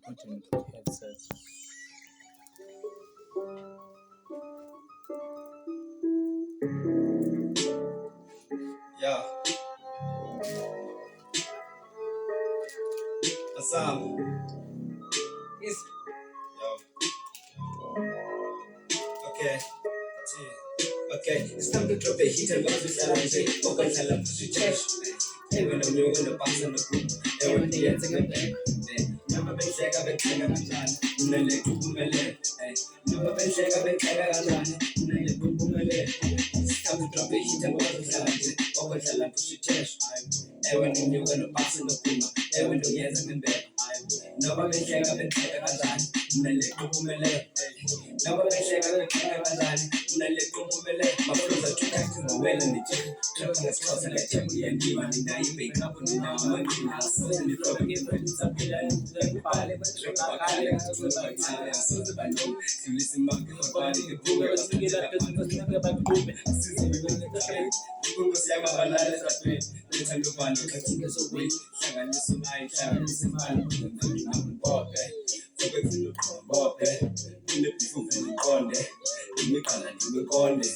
putting the headset. Yeah. What's up? Yes. Yo. Okay. That's it. Okay. It's time to drop a hit and love is alive. Open tell them to change. Hey, when I'm new in the box and the group. Hey, when the ends again back. Never been shake up and take a man. Unele kumele. Never been shake up and take a man. Unele kumele. It's time to drop a hit and love is alive. Open tell them to change. Hey, when I'm new in the box and the group. Hey, when the ends again back. Never been shake up and take a man. Unele kumele. Never been shake up and take a man. Unele kumele. My brothers are too kind to my well and the chicken. Trapping as close and like Jackie and Diva. And now you wake up and now I'm on the house. And the problem is when it's a pillar and it's like a pilot. But you're not a pilot. I'm so by time. I'm so by no. You listen, man, because my body can boom. I'm going to get up because I'm never back boom. Since I'm going to train. You go see my bananas at me. Let's have a fun. Look at you guys away. Shang and listen, my shang and listen, man. I'm Bob. Focus in the Bob. In the people in the corner. In the corner. In the corner.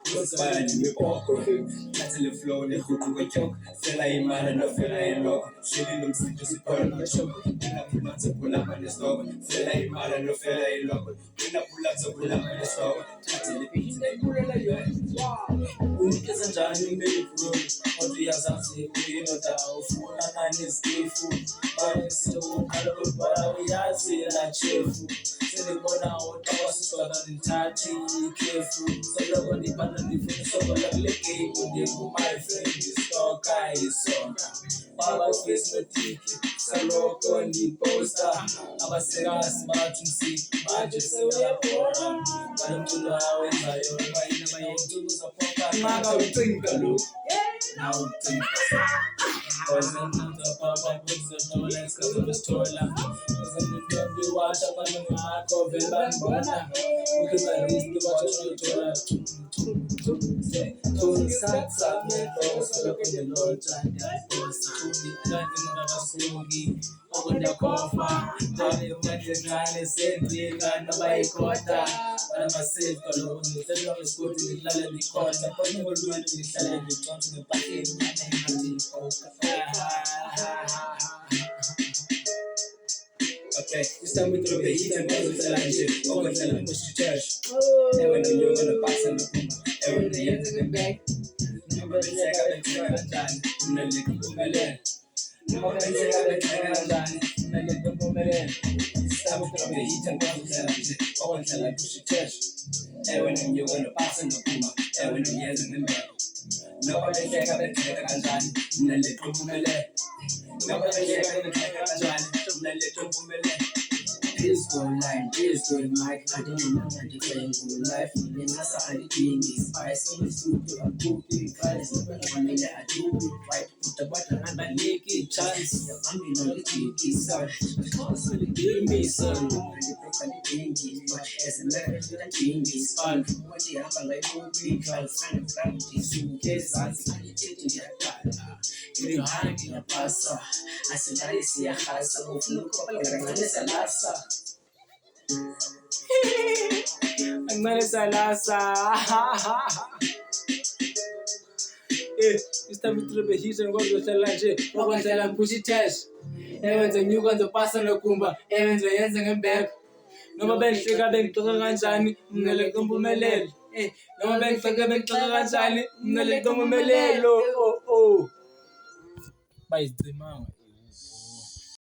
Inspire me pop. That's the flow, the hook of a joke. Feel like man, no feel like rock. Shitting them sleep just a part of the show. When I pull out to pull up on the stove. Feel like man, no feel like rock. When I pull out to pull up on the stove. Touching the beat, they pull it like that. When you get some Johnny, make it room. Or do you have something? We know that our food and is food. But it's so colorful, but we are seeing that cheerful. Say they go down, what I was so that in touching, careful. So love on the panel, the phone, so I love like a my friend is talk, I is song. Baba face no tiki, Salo on the poster. Aba sega smart to see, Magic say we are poor. But I'm to know how it's my own, but in my own tools of poker. Now we think a look, now we think a look. Cause I'm not the papa, puts the toilets, cause I'm a stoiler. Cause I'm the W watch up on the mark of the Lambona. Because I used to watch the toilet. To sats up, so look in the Lord, and the nothing of a sluggy. Open the coffer, Johnny, what you're trying to say, and nobody caught that. I'm a safe, but I want to tell you, I was going to the land and the court. I'm going to go to the land and the court to the packet, and the okay, it's time we throw the heat and buzz with the line shit. Open tell them push the church. Every day you're gonna pass and the puma. Every day you're in the back. Never been check out the track and done. I'm not looking for my land. Never been check out the track and done. I'm not looking for my land. It's time we throw the heat and buzz with the line shit. Open tell them push the church. Every day you're gonna pass and the puma. Every day you're in the back. Never been check out the track and done. I'm not looking for my land. Never been check out the track and done. I'm not looking for my land. This good life, this good mic. I don't know what to say. Good life, and that's how I do this. Spice in the soup, I'm cooking. Guys, no one in there. I do it right. Put the button and I make it chance. I'm in the kitty, son. Constantly give me son. And the broken changes, but as a letter to the changes, fun. What the hell I do, because I'm trying to suitcase. I'm taking your car. In your hand, in a pasta. I said, I see a house of no couple of salasa. Ang salasa. It's time to throw the heat and go to the lunch. Go and tell them push it test. Evans and you got the pass on the kumba. Evans and Jensen and back. No bank figure bank to the Ranzani, Nelekumbu Melel. No bank figure bank to the Ranzani, Nelekumbu Melel. Oh. By the man.